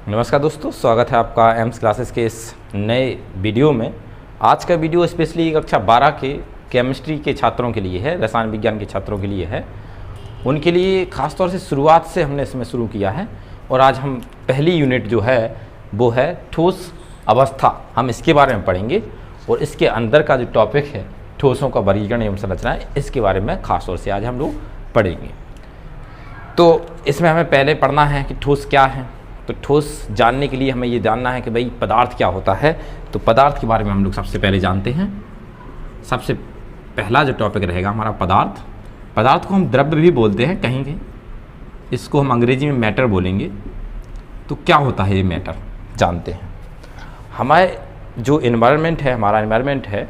नमस्कार दोस्तों, स्वागत है आपका एम्स क्लासेस के इस नए वीडियो में। आज का वीडियो स्पेशली कक्षा 12 के केमिस्ट्री के छात्रों के लिए है, रसायन विज्ञान के छात्रों के लिए है। उनके लिए ख़ास तौर से शुरुआत से हमने इसमें शुरू किया है और आज हम पहली यूनिट जो है वो है ठोस अवस्था। हम इसके बारे में पढ़ेंगे और इसके अंदर का जो टॉपिक है ठोसों का वर्गीकरण एवं संरचना, इसके बारे में ख़ास तौर से आज हम लोग पढ़ेंगे। तो इसमें हमें पहले पढ़ना है कि ठोस क्या है। तो ठोस जानने के लिए हमें ये जानना है कि भाई पदार्थ क्या होता है। तो पदार्थ के बारे में हम लोग सबसे पहले जानते हैं। सबसे पहला जो टॉपिक रहेगा हमारा पदार्थ। पदार्थ को हम द्रव्य भी बोलते हैं कहीं कहीं, इसको हम अंग्रेजी में मैटर बोलेंगे। तो क्या होता है ये मैटर, जानते हैं। हमारे जो इन्वायरमेंट है, हमारा इन्वायरमेंट है,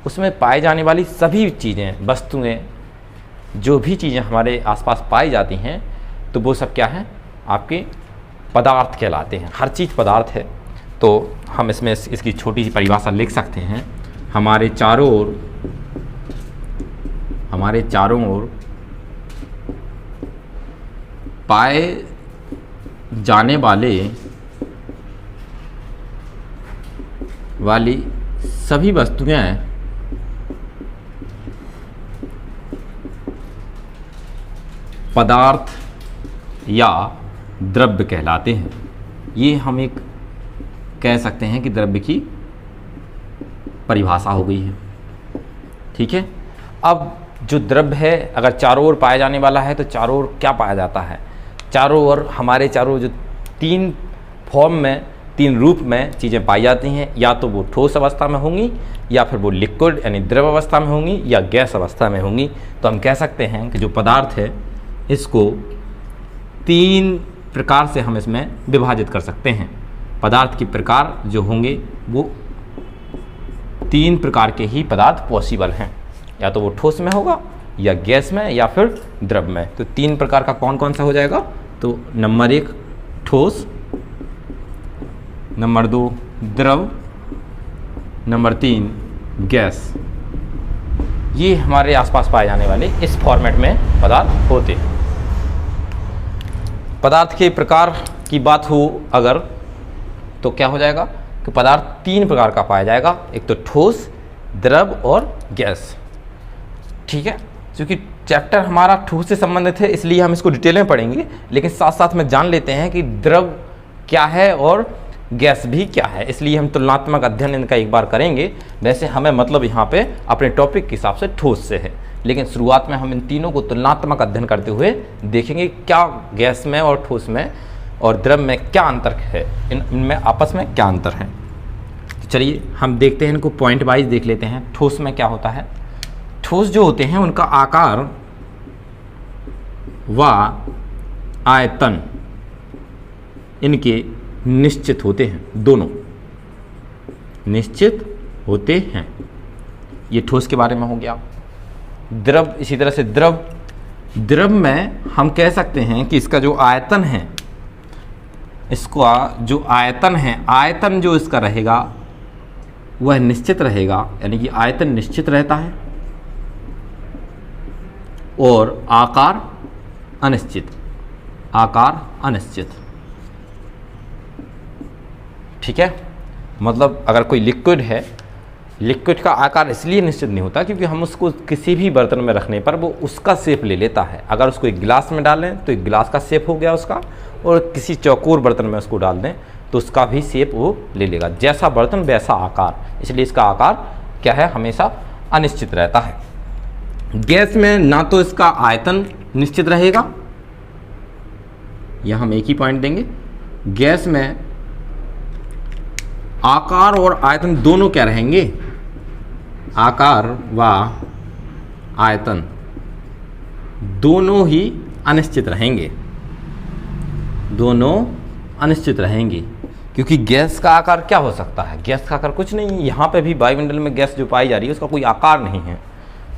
उसमें पाई जाने वाली सभी चीज़ें, वस्तुएं, जो भी चीज़ें हमारे आसपास पाई जाती हैं, तो वो सब क्या है, आपके पदार्थ कहलाते हैं। हर चीज़ पदार्थ है। तो हम इसमें इसकी छोटी सी परिभाषा लिख सकते हैं। हमारे चारों ओर पाए जाने वाली सभी वस्तुएं पदार्थ या द्रव्य कहलाते हैं। ये हम एक कह सकते हैं कि द्रव्य की परिभाषा हो गई है। ठीक है। अब जो द्रव्य है, अगर चारों ओर पाया जाने वाला है तो चारों ओर क्या पाया जाता है? चारों ओर हमारे चारों जो तीन फॉर्म में, तीन रूप में चीज़ें पाई जाती हैं। या तो वो ठोस अवस्था में होंगी, या फिर वो लिक्विड यानी द्रव अवस्था में होंगी, या गैस अवस्था में होंगी। तो हम कह सकते हैं कि जो पदार्थ है इसको तीन प्रकार से हम इसमें विभाजित कर सकते हैं। पदार्थ के प्रकार जो होंगे वो तीन प्रकार के ही पदार्थ पॉसिबल हैं। या तो वो ठोस में होगा, या गैस में, या फिर द्रव में। तो तीन प्रकार का कौन कौन सा हो जाएगा? तो नंबर 1 ठोस, नंबर 2 द्रव, नंबर 3 गैस। ये हमारे आसपास पाए जाने वाले इस फॉर्मेट में पदार्थ होते हैं। पदार्थ के प्रकार की बात हो अगर, तो क्या हो जाएगा कि पदार्थ तीन प्रकार का पाया जाएगा। एक तो ठोस, द्रव और गैस। ठीक है। क्योंकि चैप्टर हमारा ठोस से संबंधित है, इसलिए हम इसको डिटेल में पढ़ेंगे, लेकिन साथ साथ में जान लेते हैं कि द्रव क्या है और गैस भी क्या है। इसलिए हम तुलनात्मक अध्ययन इनका एक बार करेंगे। वैसे हमें मतलब यहाँ पे अपने टॉपिक के हिसाब से ठोस से है, लेकिन शुरुआत में हम इन तीनों को तुलनात्मक अध्ययन करते हुए देखेंगे क्या गैस में और ठोस में और द्रव में क्या अंतर है, इनमें आपस में क्या अंतर है। तो चलिए हम देखते हैं, इनको पॉइंट वाइज देख लेते हैं। ठोस में क्या होता है? ठोस जो होते हैं उनका आकार व आयतन इनके निश्चित होते हैं, दोनों निश्चित होते हैं। ये ठोस के बारे में हो गया। द्रव, इसी तरह से द्रव में हम कह सकते हैं कि इसका जो आयतन है, इसका जो आयतन है, आयतन जो इसका रहेगा वह निश्चित रहेगा, यानी कि आयतन निश्चित रहता है और आकार अनिश्चित। ठीक है। मतलब अगर कोई लिक्विड है, लिक्विड का आकार इसलिए निश्चित नहीं होता क्योंकि हम उसको किसी भी बर्तन में रखने पर वो उसका शेप ले लेता है। अगर उसको एक गिलास में डालें तो एक गिलास का शेप हो गया उसका, और किसी चौकोर बर्तन में उसको डाल दें तो उसका भी शेप वो ले लेगा। जैसा बर्तन वैसा आकार, इसलिए इसका आकार क्या है, हमेशा अनिश्चित रहता है। गैस में ना तो इसका आयतन निश्चित रहेगा, यह हम एक ही पॉइंट देंगे। गैस में आकार और आयतन दोनों क्या रहेंगे? आकार व आयतन दोनों ही अनिश्चित रहेंगे। क्योंकि गैस का आकार क्या हो सकता है? गैस का आकार कुछ नहीं है। यहाँ पे भी वायुमंडल में गैस जो पाई जा रही है उसका कोई आकार नहीं है।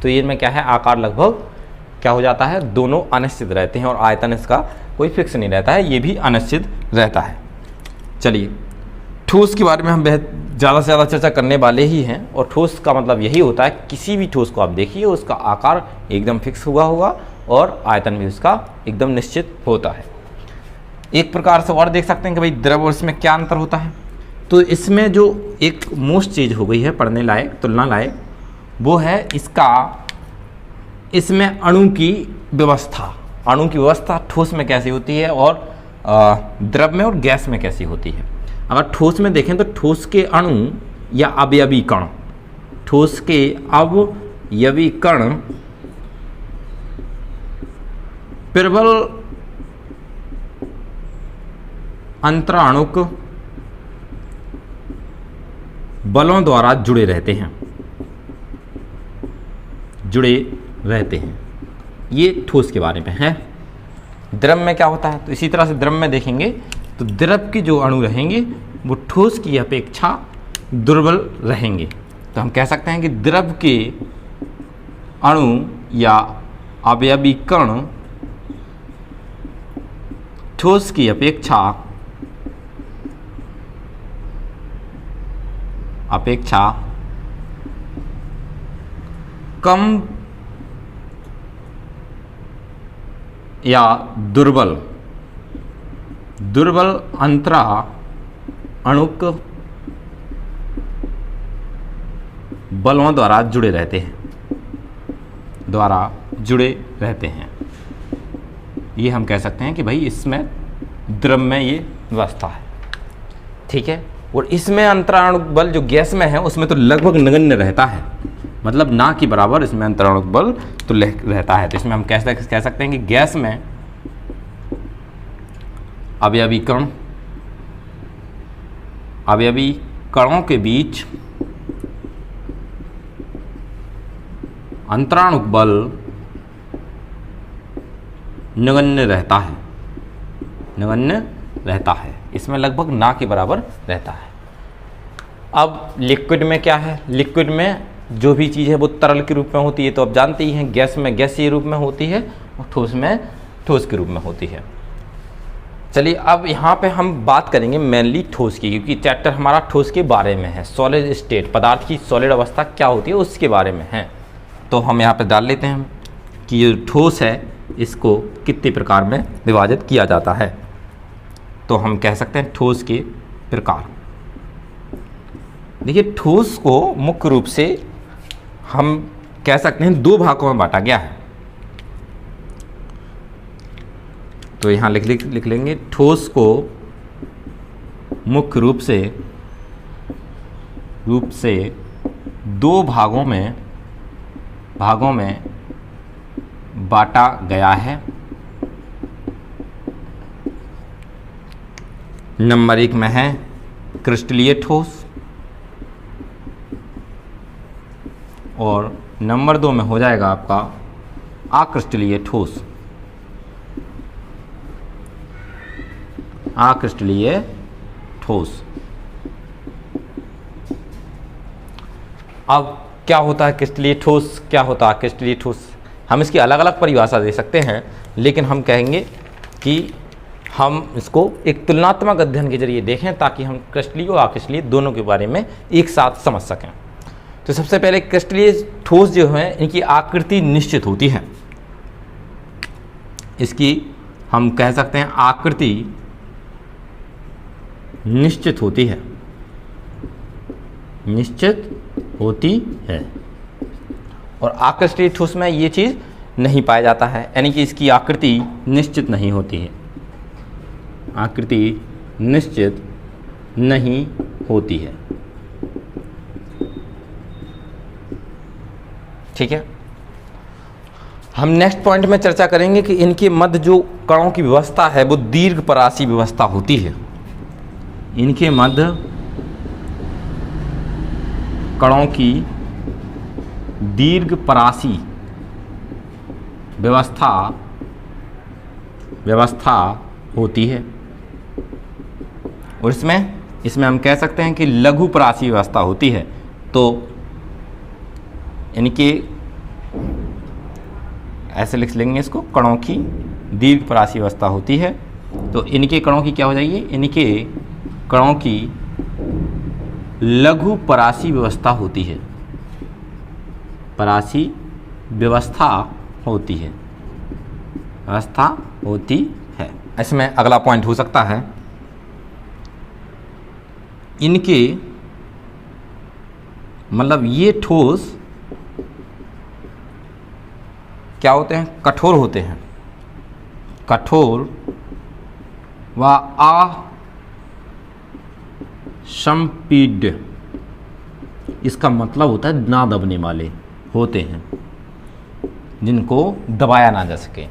तो ये में क्या है, आकार लगभग क्या हो जाता है, दोनों अनिश्चित रहते हैं। और आयतन इसका कोई फिक्स नहीं रहता है, ये भी अनिश्चित रहता है। चलिए, ठोस के बारे में हम बहुत ज़्यादा से ज़्यादा चर्चा करने वाले ही हैं। और ठोस का मतलब यही होता है, किसी भी ठोस को आप देखिए उसका आकार एकदम फिक्स हुआ होगा और आयतन भी उसका एकदम निश्चित होता है। एक प्रकार से और देख सकते हैं कि भाई द्रव और इसमें क्या अंतर होता है। तो इसमें जो एक मोस्ट चीज़ हो गई है पढ़ने लायक, तुलना लायक, वो है इसमें अणु की व्यवस्था। अणु की व्यवस्था ठोस में कैसी होती है और द्रव में और गैस में कैसी होती है। अगर ठोस में देखें तो ठोस के अणु या अवयवी कण, ठोस के अवयवी कण प्रबल अंतराणुक बलों द्वारा जुड़े रहते हैं, ये ठोस के बारे में है। द्रव में क्या होता है, तो इसी तरह से द्रव में देखेंगे तो द्रव के जो अणु रहेंगे वो ठोस की अपेक्षा दुर्बल रहेंगे। तो हम कह सकते हैं कि द्रव के अणु या अवयवी कण ठोस की अपेक्षा कम या दुर्बल अंतरा अणुक बलों द्वारा जुड़े रहते हैं, ये हम कह सकते हैं कि भाई इसमें द्रव में ये व्यवस्था है, ठीक है। और इसमें अंतराणुक बल जो गैस में है उसमें तो लगभग नगण्य रहता है, मतलब ना के बराबर इसमें अंतराणुक बल तो रहता है। तो इसमें हम कह सकते हैं कि गैस में अवयवी कणों के बीच अंतराणुक बल नगण्य रहता है, इसमें लगभग ना के बराबर रहता है। अब लिक्विड में क्या है, लिक्विड में जो भी चीज़ है वो तरल के रूप में होती है, तो आप जानते ही हैं। गैस में गैसीय रूप में होती है और ठोस में ठोस के रूप में होती है। चलिए अब यहाँ पे हम बात करेंगे मेनली ठोस की, क्योंकि चैप्टर हमारा ठोस के बारे में है। सॉलिड स्टेट, पदार्थ की सॉलिड अवस्था क्या होती है उसके बारे में है। तो हम यहाँ पे डाल लेते हैं कि ये ठोस है इसको कितने प्रकार में विभाजित किया जाता है। तो हम कह सकते हैं ठोस के प्रकार। देखिए ठोस को मुख्य रूप से हम कह सकते हैं दो भागों में बांटा गया है। तो यहाँ लिख लेंगे ठोस को मुख्य रूप से दो भागों में बांटा गया है। नंबर 1 में है क्रिस्टलीय ठोस और नंबर 2 में हो जाएगा आपका अक्रिस्टलीय ठोस। अक्रिस्टलीय ठोस। अब क्या होता है क्रिस्टलीय ठोस, क्या होता है क्रिस्टलीय ठोस? हम इसकी अलग अलग परिभाषा दे सकते हैं, लेकिन हम कहेंगे कि हम इसको एक तुलनात्मक अध्ययन के जरिए देखें ताकि हम क्रिस्टलीय और अक्रिस्टलीय दोनों के बारे में एक साथ समझ सकें। तो सबसे पहले क्रिस्टलीय ठोस जो है इनकी आकृति निश्चित होती है। इसकी हम कह सकते हैं आकृति निश्चित होती है और अक्रिस्टलीय ठोस में ये चीज़ नहीं पाया जाता है, यानी कि इसकी आकृति निश्चित नहीं होती है। आकृति निश्चित नहीं होती है, ठीक है। हम नेक्स्ट पॉइंट में चर्चा करेंगे कि इनके मध्य जो कणों की व्यवस्था है वो दीर्घपरासी व्यवस्था होती है। इनके मध्य कणों की दीर्घपरासी व्यवस्था होती है और इसमें हम कह सकते हैं कि लघुपरासी व्यवस्था होती है। तो इनके ऐसे लिख लेंगे इसको, कणों की दीर्घपरासी व्यवस्था होती है। तो इनके कणों की क्या हो जाएगी, इनके कणों की लघुपरासी व्यवस्था होती है। परासी व्यवस्था होती है, इसमें अगला पॉइंट हो सकता है, इनके मतलब ये ठोस क्या होते हैं, कठोर होते हैं, कठोर व असंपीड्य, इसका मतलब होता है ना दबने वाले होते हैं, जिनको दबाया ना जा सके,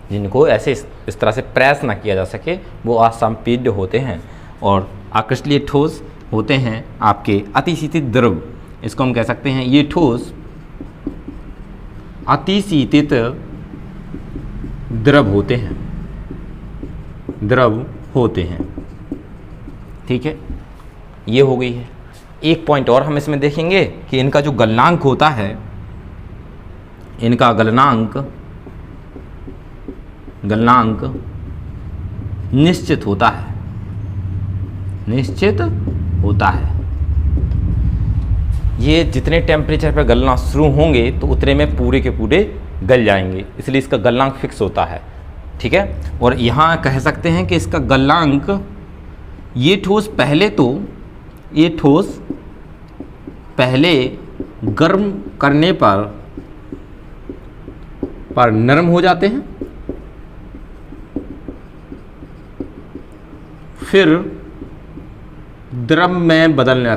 जिनको ऐसे इस तरह से प्रेस ना किया जा सके, वो असंपीड्य होते हैं। और अक्रिस्टलीय ठोस होते हैं आपके अतिशीतित द्रव, इसको हम कह सकते हैं ये ठोस अतिशीतित द्रव होते हैं, द्रव होते हैं। ठीक है, ये हो गई है। एक पॉइंट और हम इसमें देखेंगे कि इनका जो गलनांक होता है, इनका गलनांक निश्चित होता है, निश्चित होता है। ये जितने टेम्परेचर पर गलना शुरू होंगे तो उतने में पूरे के पूरे गल जाएंगे, इसलिए इसका गलनांक फिक्स होता है। ठीक है, और यहाँ कह सकते हैं कि इसका गलनांक, ये ठोस पहले गर्म करने पर नरम हो जाते हैं, फिर द्रव में बदलने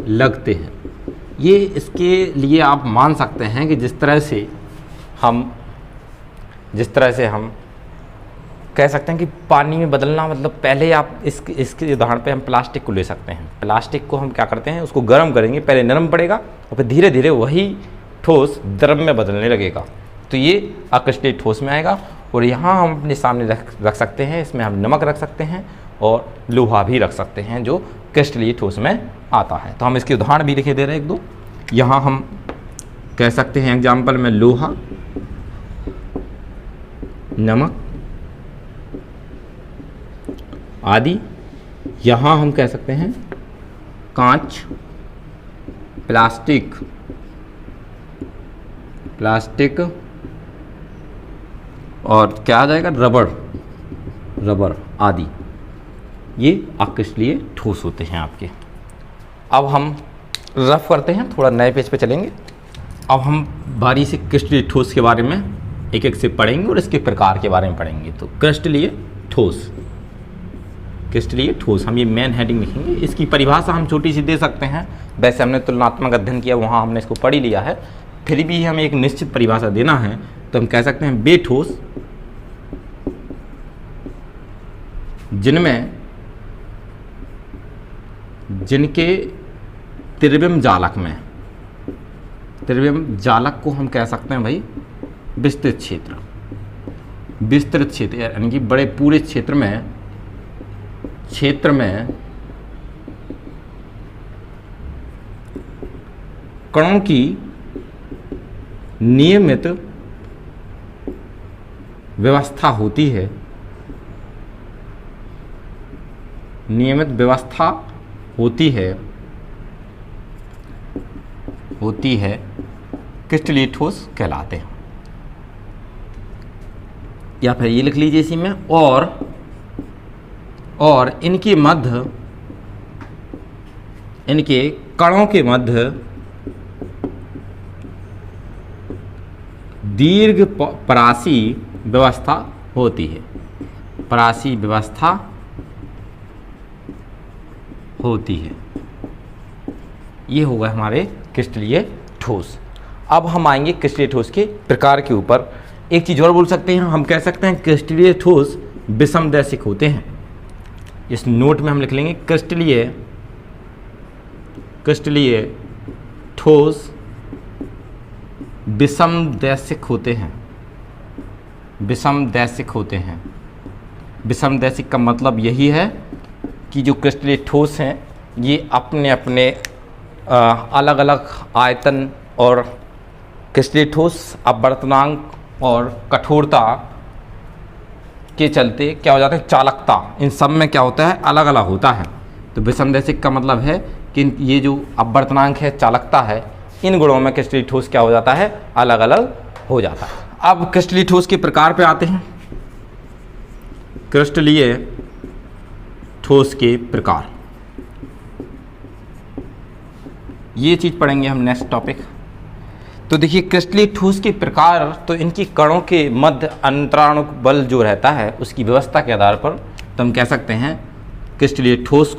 लगते हैं। ये इसके लिए आप मान सकते हैं कि जिस तरह से हम कह सकते हैं कि पानी में बदलना, मतलब पहले आप इसके उदाहरण पे हम प्लास्टिक को ले सकते हैं। प्लास्टिक को हम क्या करते हैं, उसको गर्म करेंगे, पहले नरम पड़ेगा और फिर धीरे धीरे वही ठोस द्रव में बदलने लगेगा, तो ये अक्रिस्टलीय ठोस में आएगा। और यहाँ हम अपने सामने रख सकते हैं, इसमें हम नमक रख सकते हैं और लोहा भी रख सकते हैं जो क्रिस्टलीय ठोस में आता है। तो हम इसके उदाहरण भी लिखे दे रहे हैं एक दो। यहाँ हम कह सकते हैं एग्जाम्पल में लोहा, नमक आदि। यहाँ हम कह सकते हैं कांच, प्लास्टिक और क्या आ जाएगा, रबर आदि। ये अक्रिस्टलीय ठोस होते हैं आपके। अब हम रफ करते हैं, थोड़ा नए पेज पे चलेंगे। अब हम बारी से क्रिस्टलीय ठोस के बारे में एक एक से पढ़ेंगे और इसके प्रकार के बारे में पढ़ेंगे। तो क्रिस्टलीय ठोस हम ये मेन हेडिंग लिखेंगे। इसकी परिभाषा हम छोटी सी दे सकते हैं, वैसे हमने तुलनात्मक अध्ययन किया, वहाँ हमने इसको पढ़ ही लिया है, फिर भी हमें एक निश्चित परिभाषा देना है, तो हम कह सकते हैं वे ठोस जिनके त्रिविम जालक को हम कह सकते हैं भाई विस्तृत क्षेत्र, यानी कि बड़े पूरे क्षेत्र में कणों की नियमित व्यवस्था होती है, क्रिस्टलीय ठोस कहलाते हैं। या फिर ये लिख लीजिए इसी में, और इनके कणों के मध्य दीर्घ परासी व्यवस्था होती है, ये होगा हमारे क्रिस्टलीय ठोस। अब हम आएंगे क्रिस्टलीय ठोस के प्रकार के ऊपर। एक चीज़ और बोल सकते हैं, हम कह सकते हैं क्रिस्टलीय ठोस विषमदैशिक होते हैं। इस नोट में हम लिख लेंगे क्रिस्टलीय ठोस विषमदैशिक होते हैं। विषमदैशिक का मतलब यही है कि जो क्रिस्टलीय ठोस हैं ये अपने अलग अलग आयतन और क्रिस्टलीय ठोस अपवर्तनांक और कठोरता के चलते क्या हो जाता है, चालकता, इन सब में क्या होता है, अलग अलग होता है। तो विषमदैशिक का मतलब है कि ये जो अपवर्तनांक है, चालकता है, इन गुणों में क्रिस्टलीय ठोस क्या हो जाता है, अलग अलग हो जाता है। अब क्रिस्टलीय ठोस के प्रकार पे आते हैं। क्रिस्टलीय ठोस के प्रकार, ये चीज़ पढ़ेंगे हम नेक्स्ट टॉपिक। तो देखिए क्रिस्टलीय ठोस के प्रकार, तो इनकी कणों के मध्य अंतराणु बल जो रहता है उसकी व्यवस्था के आधार पर तो हम कह सकते हैं क्रिस्टलीय ठोस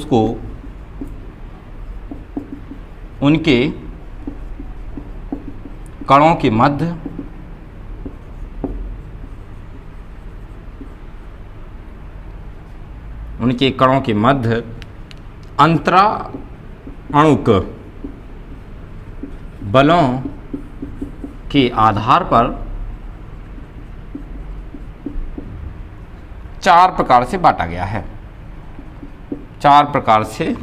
को उनके कणों के मध्य अंतराणुक बलों के आधार पर 4 प्रकार से बांटा गया है। 4 प्रकार से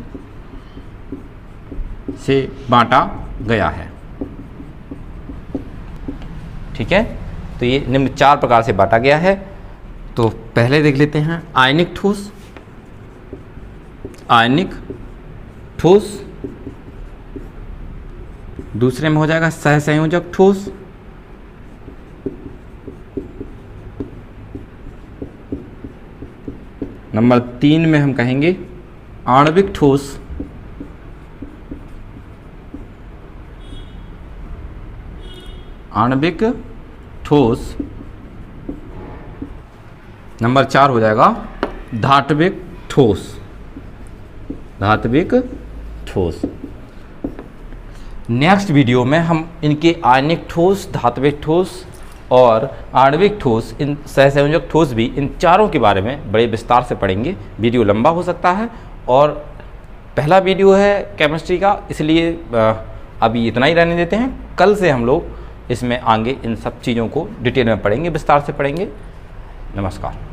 बांटा गया है। ठीक है, तो ये निम्न 4 प्रकार से बांटा गया है। तो पहले देख लेते हैं आयनिक ठोस, दूसरे में हो जाएगा सहसंयोजक ठोस, नंबर 3 में हम कहेंगे आणविक ठोस, नंबर 4 हो जाएगा धात्विक ठोस। नेक्स्ट वीडियो में हम इनके आयनिक ठोस, धात्विक ठोस और आणविक ठोस, इन सहसंयोजक ठोस भी, इन चारों के बारे में बड़े विस्तार से पढ़ेंगे। वीडियो लंबा हो सकता है और पहला वीडियो है केमिस्ट्री का, इसलिए अभी इतना ही रहने देते हैं। कल से हम लोग इसमें आगे इन सब चीज़ों को डिटेल में पढ़ेंगे, विस्तार से पढ़ेंगे। नमस्कार।